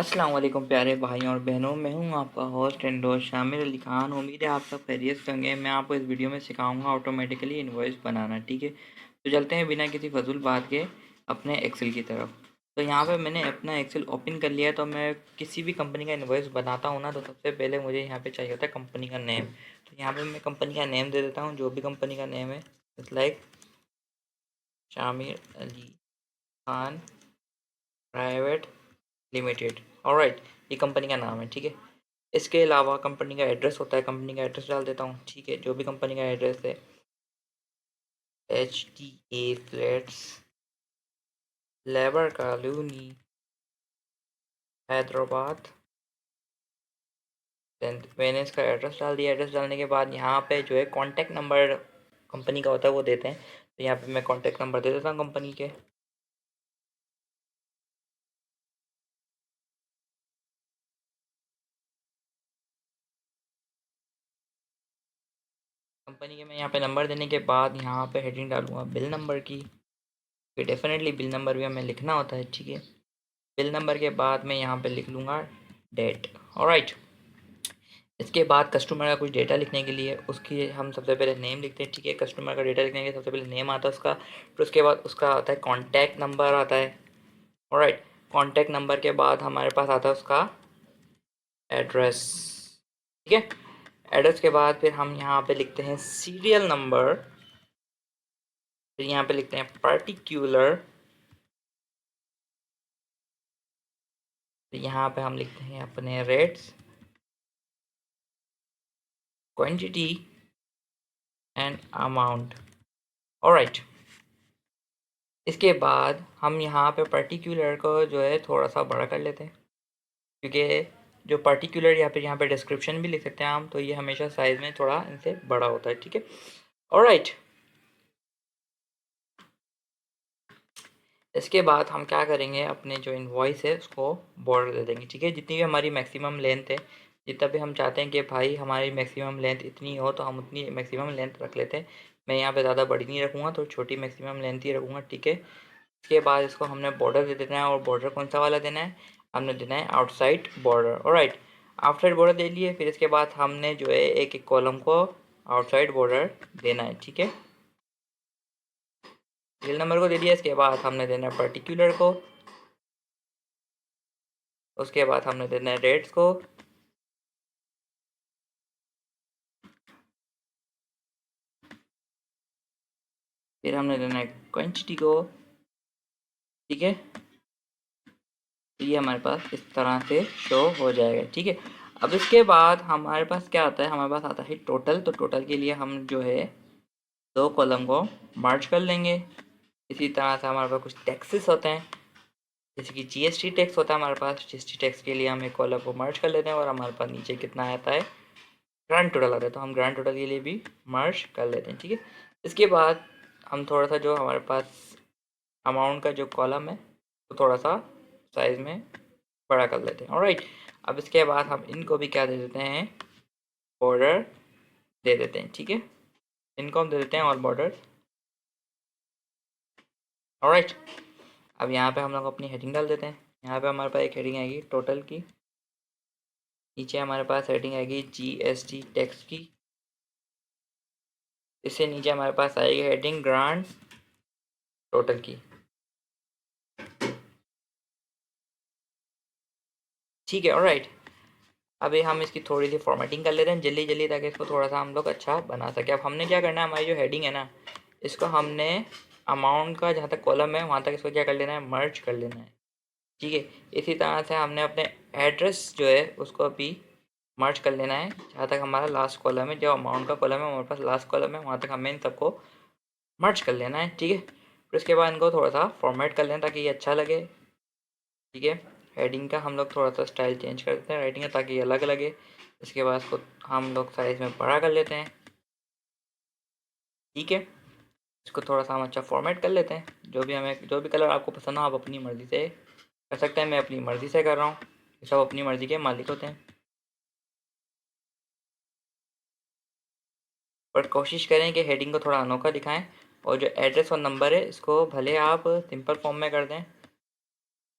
अस्सलाम वालेकुम प्यारे भाइयों और बहनों, मैं हूं आपका होस्ट एंड दोस्त शामिर अली खान। उम्मीद है आप सब खैरियत से होंगे। मैं आपको इस वीडियो में सिखाऊंगा ऑटोमेटिकली इनवॉइस बनाना। ठीक है, तो चलते हैं बिना किसी फजूल बात के अपने एक्सेल की तरफ। तो यहाँ पे मैंने अपना एक्सेल ओपन कर लिया। तो मैं किसी भी कंपनी का इनवॉइस बनाता हूँ ना, तो सबसे पहले मुझे यहाँ पे चाहिए होता है कंपनी का नेम। तो यहाँ पे मैं कंपनी का नेम दे देता हूँ, जो भी कंपनी का नेम है। It's like Shamir Ali Khan private limited. Alright, ये कंपनी का नाम है। ठीक है, इसके अलावा कंपनी का एड्रेस होता है, कंपनी का एड्रेस डाल देता हूँ। ठीक है, जो भी कंपनी का एड्रेस है, HTA flats, labour colony, Hyderabad. Then मैंने इसका एड्रेस डाल दिया। एड्रेस डालने के बाद यहाँ पे जो है कॉन्टैक्ट नंबर कंपनी का होता है वो देते हैं। तो यहाँ पे मैं कॉन्टैक्ट नंबर दे देता हूँ कंपनी के। कंपनी के मैं यहाँ पे नंबर देने के बाद यहाँ पे हेडिंग डालूंगा बिल नंबर की। फिर डेफिनेटली बिल नंबर भी हमें लिखना होता है। ठीक है, बिल नंबर के बाद मैं यहाँ पे लिख लूँगा डेट। ऑलराइट, इसके बाद कस्टमर का कुछ डेटा लिखने के लिए उसकी हम सबसे पहले नेम लिखते हैं। ठीक है, कस्टमर का डेटा लिखने के लिए सबसे पहले नेम आता है उसका। फिर उसके बाद उसका आता है कॉन्टैक्ट नंबर आता है। ऑलराइट, कॉन्टैक्ट नंबर के बाद हमारे पास आता है उसका एड्रेस। ठीक है, एड्रेस के बाद फिर हम यहाँ पे लिखते हैं सीरियल नंबर। फिर यहाँ पे लिखते हैं पर्टिकुलर। फिर यहाँ पे हम लिखते हैं अपने rates, quantity and amount. Alright, इसके बाद हम यहाँ पे पर्टिकुलर को जो है थोड़ा सा बड़ा कर लेते हैं, क्योंकि जो पर्टिकुलर यहाँ पे डिस्क्रिप्शन भी लिख सकते हैं हम, तो ये हमेशा साइज़ में थोड़ा इनसे बड़ा होता है। ठीक है, ऑलराइट, इसके बाद हम क्या करेंगे, अपने जो इनवॉइस है उसको बॉर्डर दे देंगे। ठीक है, जितनी भी हमारी मैक्सिमम लेंथ है, जितना भी हम चाहते हैं कि भाई हमारी मैक्सिमम लेंथ इतनी हो, तो हम उतनी मैक्सिमम लेंथ रख लेते हैं। मैं यहाँ पे ज़्यादा बड़ी नहीं रखूँगा, तो छोटी मैक्सिमम लेंथ ही रखूँगा। ठीक है, इसके बाद इसको हमने बॉर्डर दे देना है। और बॉर्डर कौन सा वाला देना है, हमने देना है outside border. Alright, outside border दे लिए। फिर इसके बाद हमने जो है एक एक कॉलम को आउटसाइड बॉर्डर देना है। ठीक है, सीरियल नंबर को दे दिया। इसके बाद हमने देना है पर्टिकुलर को। उसके बाद हमने देना है रेट्स को। फिर हमने देना है क्वांटिटी को। ठीक है, तो ये हमारे पास इस तरह से शो हो जाएगा। ठीक है, अब इसके बाद हमारे पास क्या आता है, हमारे पास आता है टोटल। तो टोटल के लिए हम जो है दो कॉलम को मर्ज कर लेंगे। इसी तरह से हमारे पास कुछ टैक्सेस होते हैं, जैसे कि GST टैक्स होता है हमारे पास। GST टैक्स के लिए हम एक कॉलम को मर्ज कर लेते हैं, और हमारे पास नीचे कितना आता है, ग्रांड टोटल आता है, तो हम ग्रांड टोटल के लिए भी मर्ज कर लेते हैं। ठीक है, इसके बाद हम थोड़ा सा जो हमारे पास अमाउंट का जो कॉलम है, तो थोड़ा सा साइज़ में बड़ा कर लेते हैं। ऑलराइट, अब इसके बाद हम इनको भी क्या दे देते हैं, बॉर्डर दे देते हैं। ठीक है, इनको हम दे देते हैं ऑल बॉर्डर। ऑलराइट, अब यहाँ पे हम लोग अपनी हेडिंग डाल देते हैं। यहाँ पे हमारे पास एक हेडिंग आएगी टोटल की, नीचे हमारे पास हेडिंग आएगी GST टैक्स की, इससे नीचे हमारे पास आएगी हेडिंग ग्रांड टोटल की। ठीक है, ऑलराइट, अभी हम इसकी थोड़ी सी फॉर्मेटिंग कर लेते हैं जल्दी जल्दी, ताकि इसको थोड़ा सा हम लोग अच्छा बना सके। अब हमने क्या करना है, हमारी जो हेडिंग है ना, इसको हमने अमाउंट का जहाँ तक कॉलम है वहाँ तक इसको क्या कर लेना है, मर्ज कर लेना है। ठीक है, इसी तरह से हमने अपने एड्रेस जो है उसको भी मर्ज कर लेना है, जहाँ तक हमारा लास्ट कॉलम है, जो अमाउंट का कॉलम है हमारे पास लास्ट कॉलम है, वहाँ तक हमें इन सबको मर्ज कर लेना है। ठीक है, फिर उसके बाद इनको थोड़ा सा फॉर्मेट कर लें ताकि ये अच्छा लगे। ठीक है, हेडिंग का हम लोग थोड़ा सा स्टाइल चेंज कर देते हैं राइटिंग का, ताकि ये अलग लगे। इसके बाद इसको हम लोग साइज़ में बड़ा कर लेते हैं। ठीक है, इसको थोड़ा सा हम अच्छा फॉर्मेट कर लेते हैं। जो भी कलर आपको पसंद हो आप अपनी मर्ज़ी से कर सकते हैं। मैं अपनी मर्ज़ी से कर रहा हूँ, सब अपनी मर्ज़ी के मालिक होते हैं। पर कोशिश करें कि हेडिंग को थोड़ा अनोखा दिखाएं, और जो एड्रेस और नंबर है इसको भले आप सिंपल फॉर्म में कर दें,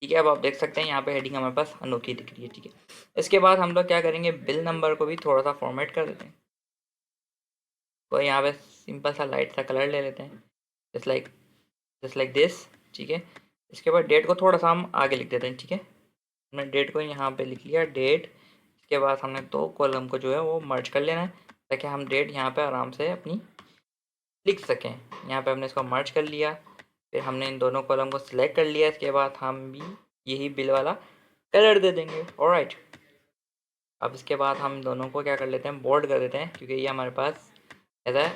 ठीक है। अब आप देख सकते हैं यहाँ पे हेडिंग हमारे पास अनोखी दिख रही है। ठीक है, इसके बाद हम लोग क्या करेंगे, बिल नंबर को भी थोड़ा सा फॉर्मेट कर देते हैं। तो यहाँ पे सिंपल सा लाइट सा कलर ले लेते हैं, जस्ट लाइक दिस। ठीक है, इसके बाद डेट को थोड़ा सा हम आगे लिख देते हैं। ठीक है, हमने डेट को यहाँ पे लिख लिया, डेट। इसके बाद हमने दो कॉलम को जो है वो मर्ज कर लेना है, ताकि हम डेट यहाँ पे आराम से अपनी लिख सकें। यहाँ पे हमने इसको मर्ज कर लिया, फिर हमने इन दोनों कॉलम को सिलेक्ट कर लिया। इसके बाद हम भी यही बिल वाला कलर दे देंगे। ऑलराइट, अब इसके बाद हम दोनों को क्या कर लेते हैं, बोल्ड कर देते हैं, क्योंकि ये हमारे पास ऐसा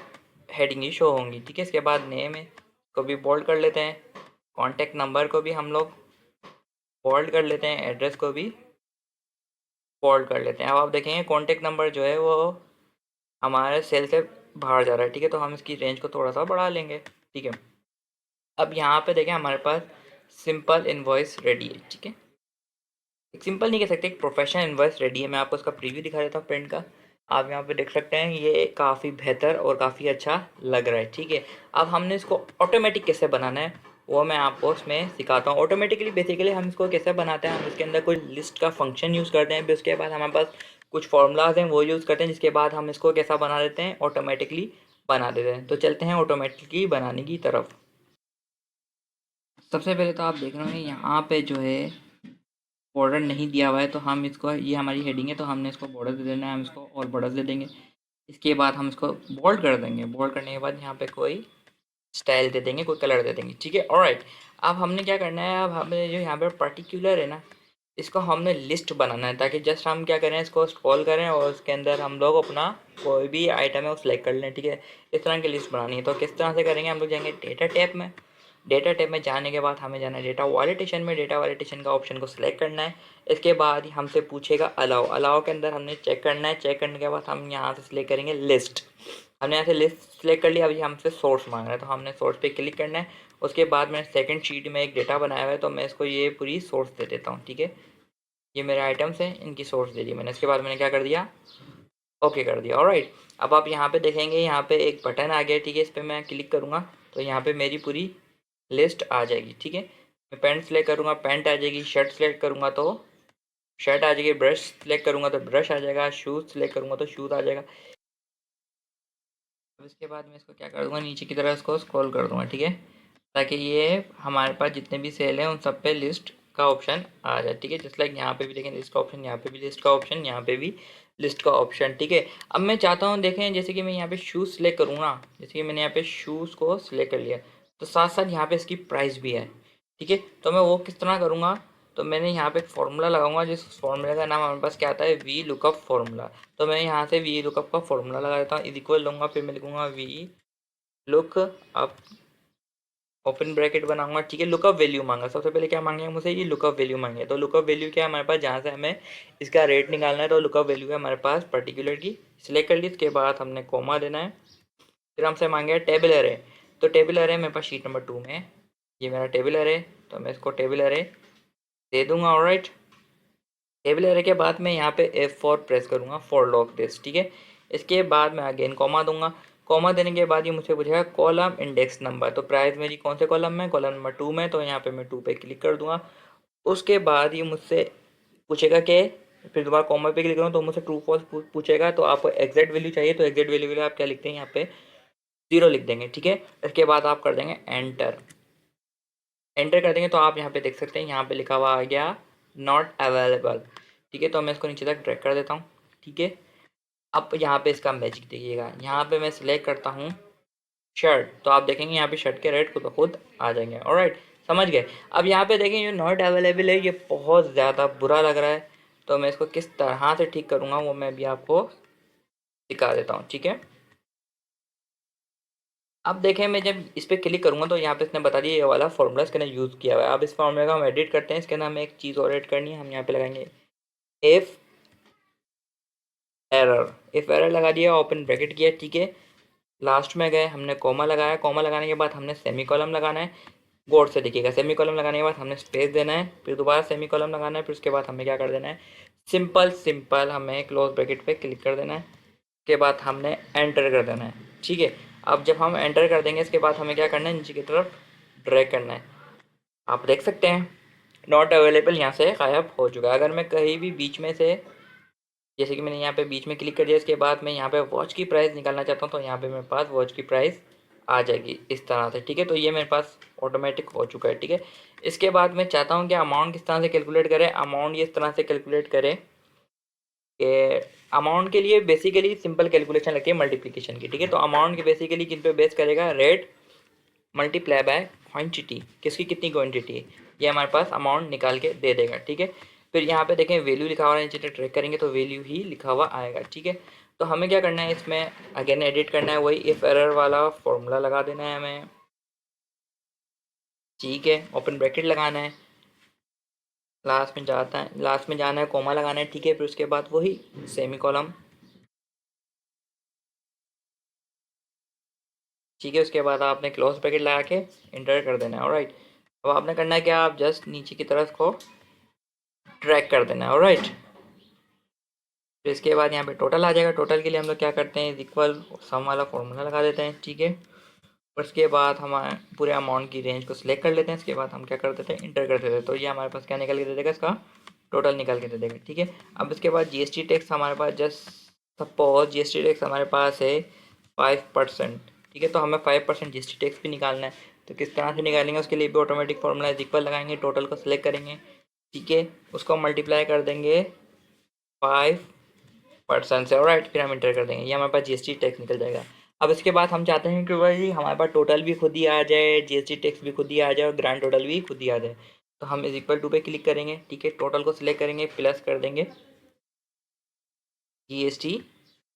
हेडिंग ही शो होंगी। ठीक है, इसके बाद नेम को भी बोल्ड कर लेते हैं, कॉन्टैक्ट नंबर को भी हम लोग बोल्ड कर लेते हैं, एड्रेस को भी बोल्ड कर लेते हैं। अब आप देखेंगे कॉन्टैक्ट नंबर जो है वो हमारे सेल से बाहर जा रहा है। ठीक है, तो हम इसकी रेंज को थोड़ा सा बढ़ा लेंगे। ठीक है, अब यहाँ पे देखें हमारे पास सिंपल इनवॉइस रेडी है। ठीक है, एक सिंपल नहीं कह सकते, एक प्रोफेशनल इनवॉइस रेडी है। मैं आपको इसका प्रीव्यू दिखा देता हूँ प्रिंट का। आप यहाँ पे देख सकते हैं ये काफ़ी बेहतर और काफ़ी अच्छा लग रहा है। ठीक है, अब हमने इसको ऑटोमेटिक कैसे बनाना है वो मैं आपको इसमें सिखाता हूँ। ऑटोमेटिकली बेसिकली हम इसको कैसे बनाते हैं, हम इसके अंदर कोई लिस्ट का फंक्शन यूज़ करते हैं, फिर उसके बाद हमारे पास कुछ फॉर्मूलाज हैं वो यूज़ करते हैं, जिसके बाद हम इसको कैसा बना देते हैं, ऑटोमेटिकली बना देते हैं। तो चलते हैं ऑटोमेटिकली बनाने की तरफ। सबसे पहले तो आप देख रहे हो यहाँ पे जो है बॉर्डर नहीं दिया हुआ है, तो हम इसको, ये हमारी हेडिंग है तो हमने इसको बॉर्डर दे देना है, हम इसको और बॉर्डर दे देंगे। इसके बाद हम इसको बोल्ड कर देंगे, बोल्ड करने के बाद यहाँ पे कोई स्टाइल दे देंगे, कोई कलर दे देंगे। ठीक है, ऑलराइट। अब हमने क्या करना है, अब हमें जो यहाँ पे पर्टिकुलर है ना, इसको हमने लिस्ट बनाना है, ताकि जस्ट हम क्या करें, इसको स्क्रॉल करें और उसके अंदर हम लोग अपना कोई भी आइटम है वो सिलेक्ट कर लें। ठीक है, इस तरह की लिस्ट बनानी है। तो किस तरह से करेंगे, हम लोग जाएंगे डेटा टैब में। डेटा टैब में जाने के बाद हमें जाना है डेटा वैलिडेशन में, डेटा वैलिडेशन का ऑप्शन को सिलेक्ट करना है। इसके बाद हमसे पूछेगा अलाउ, अलाउ के अंदर हमने चेक करना है। चेक करने के बाद हम यहाँ से सिलेक्ट करेंगे लिस्ट। हमने यहाँ से लिस्ट सिलेक्ट कर लिया, अभी हमसे सोर्स मांग रहा है तो हमने सोर्स पे क्लिक करना है। उसके बाद मैंने सेकंड शीट में एक डेटा बनाया हुआ है, तो मैं इसको ये पूरी सोर्स दे देता हूँ। ठीक है, ये मेरे आइटम्स हैं, इनकी सोर्स दे दी मैंने। इसके बाद मैंने क्या कर दिया, ओके कर दिया। ऑलराइट, अब आप यहाँ पे देखेंगे यहाँ पे एक बटन आ गया। ठीक है, इस पर मैं क्लिक करूँगा तो यहाँ पे मेरी पूरी लिस्ट आ जाएगी। ठीक है, मैं पैंट सेलेक्ट करूँगा, पैंट आ जाएगी। शर्ट सेलेक्ट करूँगा तो शर्ट आ जाएगी। ब्रश सेलेक्ट करूँगा तो ब्रश आ जाएगा। शूज़ सेलेक्ट करूँगा तो शूज़ आ जाएगा। अब इसके बाद मैं इसको क्या कर दूँगा, नीचे की तरह इसको स्क्रॉल कर दूँगा। ठीक है, ताकि ये हमारे पास जितने भी सेल हैं उन सब पे लिस्ट का ऑप्शन आ जाए। ठीक है, जस्ट लाइक यहाँ पे भी देखें लिस्ट का ऑप्शन, यहाँ पे भी लिस्ट का ऑप्शन, यहाँ पे भी लिस्ट का ऑप्शन। ठीक है, अब मैं चाहता हूँ देखें, जैसे कि मैं यहाँ पे शूज़ सेलेक्ट करूँगा, जैसे कि मैंने यहाँ पे शूज़ को सिलेक्ट कर लिया, तो साथ साथ यहाँ पे इसकी प्राइस भी है। ठीक है, तो मैं वो किस तरह करूँगा, तो मैंने यहाँ पे एक फार्मूला लगाऊंगा, जिस फार्मूले का नाम हमारे पास क्या आता है, वी लुकअप फार्मूला। तो मैं यहाँ से वी लुकअप का फार्मूला लगा देता हूँ, इज इक्वल लूँगा, फिर मैं लिखूँगा we look up, open bracket बनाऊंगा। ठीक है, लुकअप वैल्यू मांगा, सबसे पहले क्या मांगेंगे मुझे, ये लुकअप वैल्यू मांगे। तो लुकअप वैल्यू क्या है हमारे पास, जहाँ से हमें इसका रेट निकालना है, तो लुकअप वैल्यू है हमारे पास पर्टिकुलर की। सिलेक्ट कर ली, इसके बाद हमने कॉमा देना है। फिर हमसे मांगे टेबल अरे, तो टेबल अरे मेरे पास शीट नंबर 2 में, ये मेरा टेबल अरे, तो मैं इसको टेबल अरे दे दूंगा। ऑलराइट, टेबल अरे के बाद मैं यहाँ पे F4 प्रेस करूँगा फॉर लॉक दिस। ठीक है, इसके बाद मैं अगेन कॉमा दूंगा। कॉमा देने के बाद ये मुझे पूछेगा कॉलम इंडेक्स नंबर, तो प्राइस मेरी कौन से कॉलम में, कॉलम नंबर 2 में, तो यहाँ पे मैं 2 पे क्लिक कर दूंगा। उसके बाद ये मुझसे पूछेगा कि, फिर दोबारा कॉमा पे क्लिक करूँ तो मुझसे ट्रू फॉल्स पूछेगा। तो आपको एग्जैक्ट वैल्यू चाहिए, तो एग्जैक्ट वैल्यू के लिए आप क्या लिखते हैं, यहाँ पे 0 लिख देंगे। ठीक है, इसके बाद आप कर देंगे एंटर। एंटर कर देंगे तो आप यहाँ पे देख सकते हैं, यहाँ पे लिखा हुआ आ गया नॉट अवेलेबल। ठीक है, तो मैं इसको नीचे तक ड्रैग कर देता हूँ। ठीक है, अब यहाँ पे इसका मैजिक देखिएगा, यहाँ पे मैं सिलेक्ट करता हूँ शर्ट, तो आप देखेंगे यहाँ पे शर्ट के रेट खुद ब खुद आ जाएंगे। ऑलराइट, समझ गए। अब यहाँ पे देखें, ये नॉट अवेलेबल है, ये बहुत ज़्यादा बुरा लग रहा है, तो मैं इसको किस तरह से ठीक करूँगा वो मैं भी आपको दिखा देता हूँ। ठीक है, अब देखें मैं जब इस पर क्लिक करूँगा तो यहाँ पे इसने बता दिया ये वाला फॉर्मूला इसके अंदर यूज़ किया हुआ है। अब इस फॉर्मूले का हम एडिट करते हैं, इसके अंदर हमें एक चीज़ और ऐड करनी है, हम यहाँ पे लगाएंगे इफ़ एरर। इफ़ एरर लगा दिया, ओपन ब्रैकेट किया। ठीक है, लास्ट में गए, हमने कॉमा लगाया, कॉमा लगाने के बाद हमने सेमी कॉलम लगाना है। गौर से देखिएगा, सेमी कॉलम लगाने के बाद हमने स्पेस देना है, फिर दोबारा सेमी कॉलम लगाना है, फिर उसके बाद हमें क्या कर देना है, सिंपल सिंपल हमें क्लोज ब्रैकेट पे क्लिक कर देना है। उसके बाद हमने एंटर कर देना है। ठीक है, अब जब हम एंटर कर देंगे इसके बाद हमें क्या करना है, नीचे की तरफ ड्रैग करना है। आप देख सकते हैं नॉट अवेलेबल यहाँ से गायब हो चुका है। अगर मैं कहीं भी बीच में से, जैसे कि मैंने यहाँ पे बीच में क्लिक कर दिया, इसके बाद मैं यहाँ पे वॉच की प्राइस निकालना चाहता हूँ, तो यहाँ पे मेरे पास वॉच की प्राइस आ जाएगी इस तरह से, ठीक है। तो ये मेरे पास ऑटोमेटिक हो चुका है, ठीक है। इसके बाद मैं चाहता हूँ कि अमाउंट किस तरह से कैलकुलेट करें। अमाउंट ये इस तरह से कैलकुलेट करें कि अमाउंट के लिए बेसिकली सिंपल कैलकुलेशन लगती है मल्टीप्लिकेशन की, ठीक है। तो अमाउंट की बेसिकली किन पे बेस करेगा, रेट मल्टीप्लाई बाय क्वांटिटी, किसकी कितनी क्वांटिटी है, ये हमारे पास अमाउंट निकाल के दे देगा, ठीक है। फिर यहाँ पे देखें वैल्यू लिखा हुआ है नीचे, ट्रैक करेंगे तो वैल्यू ही लिखा हुआ आएगा, ठीक है। तो हमें क्या करना है, इसमें अगेन एडिट करना है, वही इफ एरर वाला फॉर्मूला लगा देना है हमें, ठीक है। ओपन ब्रैकेट लगाना है, लास्ट में जाना है, कोमा लगाना है, ठीक है। फिर उसके बाद वही सेमी कॉलम, ठीक है। उसके बाद आपने क्लोज ब्रैकेट लगा के इंटर कर देना है, ऑलराइट। अब आपने करना है क्या, आप जस्ट नीचे की तरफ को ड्रैग कर देना है, ऑलराइट। तो इसके बाद यहाँ पे टोटल आ जाएगा। टोटल के लिए हम लोग क्या करते हैं, इक्वल सम वाला फॉर्मूला लगा देते हैं, ठीक है। और उसके बाद हम पूरे अमाउंट की रेंज को सिलेक्ट कर लेते हैं। इसके बाद हम क्या कर देते हैं, इंटर कर देते हैं। तो ये हमारे पास क्या निकल के दे देगा, इसका टोटल निकल के दे देगा, ठीक है। अब इसके बाद जीएसटी टैक्स हमारे पास, जस्ट सपोज जीएसटी टैक्स हमारे पास है 5%, ठीक है। तो हमें 5% जीएसटी टैक्स भी निकालना है। तो किस तरह से निकालेंगे, उसके लिए भी ऑटोमेटिक फॉर्मूला इक्वल लगाएंगे, टोटल को सिलेक्ट करेंगे, ठीक है। उसको मल्टीप्लाई कर देंगे 5% से, ऑलराइट। फिर हम इंटर कर देंगे, ये हमारे पास जीएसटी टैक्स निकल जाएगा। अब इसके बाद हम चाहते हैं कि भाई हमारे पास टोटल भी खुद ही आ जाए, जीएसटी टैक्स भी खुद ही आ जाए और ग्रांड टोटल भी खुद ही आ जाए। तो हम इज इक्वल टू पे क्लिक करेंगे, ठीक है। टोटल को सिलेक्ट करेंगे, प्लस कर देंगे जीएसटी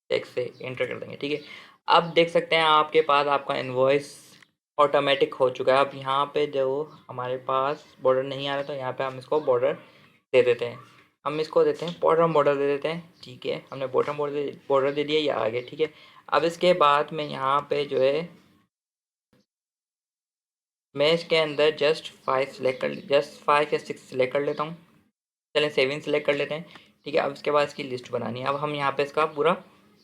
टैक्स से, इंटर कर देंगे, ठीक है। अब देख सकते हैं आपके पास आपका इनवॉइस ऑटोमेटिक हो चुका है। अब यहाँ पे जो हमारे पास बॉर्डर नहीं आ रहा, तो यहाँ पे हम इसको बॉर्डर दे देते हैं। हम इसको देते हैं बॉटम बॉर्डर दे देते हैं, ठीक है। हमने बॉटम बॉर्डर दे दिया, ये आ गया, ठीक है। अब इसके बाद मैं यहाँ पे जो है, मैं इसके अंदर जस्ट 5 या 6 सेलेक्ट कर लेता हूँ। चलें 7 सेलेक्ट कर लेते हैं, ठीक है। अब इसके बाद इसकी लिस्ट बनानी है। अब हम यहाँ पे इसका पूरा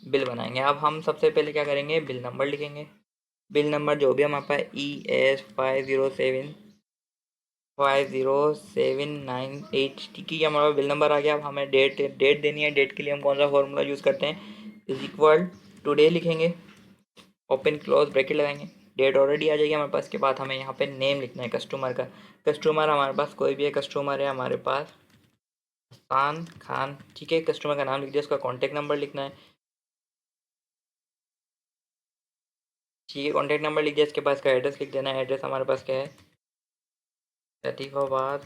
बिल बनाएंगे। अब हम सबसे पहले क्या करेंगे, बिल नंबर लिखेंगे। बिल नंबर जो भी हमारे पास ES50750798, ठीक है। हमारा बिल नंबर आ गया। अब हमें डेट देनी है। डेट के लिए हम कौन सा फॉर्मूला यूज़ करते हैं, इज इक्वल टुडे लिखेंगे, ओपन क्लोज ब्रैकेट लगाएंगे, डेट ऑलरेडी आ जाएगी हमारे पास। के बाद हमें यहाँ पे नेम लिखना है कस्टमर का। कस्टमर हमारे पास कोई भी है, कस्टमर है हमारे पास हसान खान, ठीक है। कस्टमर का नाम लिख दिया, उसका कॉन्टैक्ट नंबर लिखना है, ठीक है। कॉन्टैक्ट नंबर लिख दिया। इसके पास का एड्रेस लिख देना है। एड्रेस हमारे पास क्या है, लतीफ़ाबाद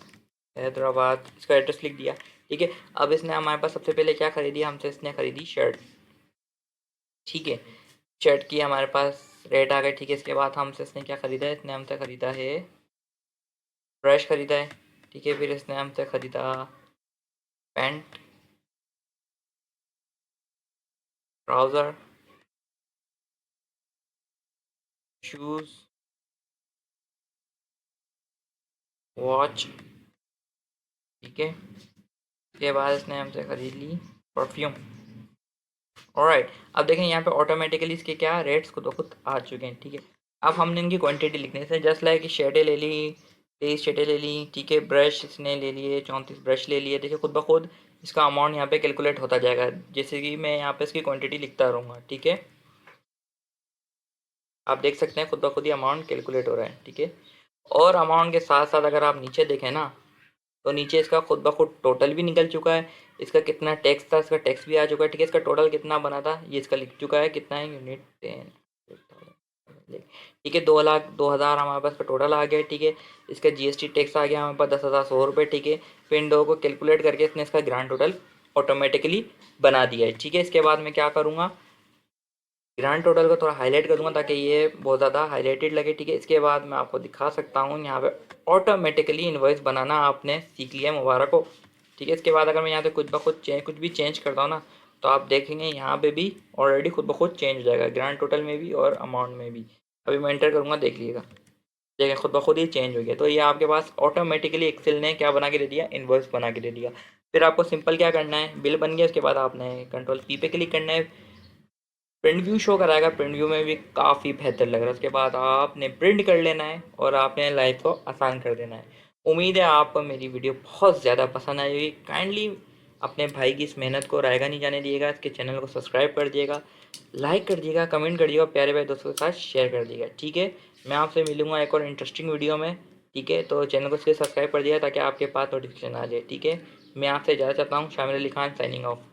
हैदराबाद, इसका एड्रेस लिख दिया, ठीक है। अब इसने हमारे पास सबसे पहले क्या खरीदी, हमसे इसने खरीदी शर्ट, ठीक है। शर्ट की हमारे पास रेट आ गए, ठीक है। इसके बाद हमसे इसने क्या खरीदा है, इसने हमसे खरीदा है ब्रश खरीदा है, ठीक है। फिर इसने हमसे खरीदा पैंट, ट्राउज़र, शूज़, वॉच, ठीक है। इसके बाद इसने हमसे ख़रीद ली परफ्यूम, ऑलराइट। अब देखें यहाँ पे ऑटोमेटिकली इसके क्या रेट्स खुद ब खुद आ चुके हैं, ठीक है। अब हमने इनकी क्वांटिटी लिखनी है, जस्ट लाइक शेडें ले ली, 23 शेडें ले ली, ठीक है। ब्रश इसने ले लिए 34 ब्रश ले लिए, देखिए खुद ब खुद इसका अमाउंट यहाँ पे कैलकुलेट होता जाएगा, जैसे कि मैं यहाँ पे इसकी क्वांटिटी लिखता रहूँगा, ठीक है। आप देख सकते हैं खुद ब खुद ही अमाउंट कैलकुलेट हो रहा है, ठीक है। और अमाउंट के साथ साथ अगर आप नीचे देखें ना, तो नीचे इसका खुद ब खुद टोटल भी निकल चुका है। इसका कितना टैक्स था, इसका टैक्स भी आ चुका है, ठीक है। इसका टोटल कितना बना था ये इसका लिख चुका है, कितना है यूनिट 10, ठीक है। 2,02,000 हमारे पास का टोटल आ गया, ठीक है। इसका जीएसटी टैक्स आ गया हमारे पास 10,100 रुपये, ठीक है। फिर इन दो को कैलकुलेट करके इसने इसका ग्रांड टोटल ऑटोमेटिकली बना दिया है, ठीक है। इसके बाद मैं क्या करूँगा, ग्रांड टोटल को थोड़ा हाईलाइट करूँगा ताकि ये बहुत ज़्यादा हाईलाइटेड लगे, ठीक है। इसके बाद मैं आपको दिखा सकता हूँ यहाँ पे ऑटोमेटिकली इन्वॉइस बनाना आपने सीख लिया, मुबारक हो, ठीक है। इसके बाद अगर मैं यहाँ पे कुछ भी चेंज करता हूँ ना, तो आप देखेंगे यहाँ पे भी ऑलरेडी खुद ब खुद चेंज हो जाएगा, ग्रांड टोटल में भी और अमाउंट में भी। अभी मैं एंटर करूँगा, देख लीजिएगा, देखें खुद ब खुद ही चेंज हो गया। तो ये आपके पास ऑटोमेटिकली एक्सेल ने क्या बना के दे दिया, इन्वॉइस बना के दे दिया। फिर आपको सिंपल क्या करना है, बिल बन गया, उसके बाद आपने कंट्रोल पी पे क्लिक करना है, प्रिंट व्यू शो कराएगा। प्रिंट व्यू में भी काफ़ी बेहतर लग रहा है। उसके बाद आपने प्रिंट कर लेना है और आपने लाइफ को आसान कर देना है। उम्मीद है आपको मेरी वीडियो बहुत ज़्यादा पसंद आई होगी। काइंडली अपने भाई की इस मेहनत को रायगा नहीं जाने दिएगा, इसके चैनल को सब्सक्राइब कर दिएगा, लाइक कर दिएगा, कमेंट कर दिएगा, प्यारे प्यारे दोस्तों के साथ शेयर कर दिएगा। ठीक है, मैं आपसे मिलूंगा एक और इंटरेस्टिंग वीडियो में। ठीक है, तो चैनल को इसलिए सब्सक्राइब कर दिया ताकि आपके पास नोटिफिकेशन आ जाए। ठीक है, मैं आपसे इजाज़त चाहता हूँ। Shamir Ali Khan signing off.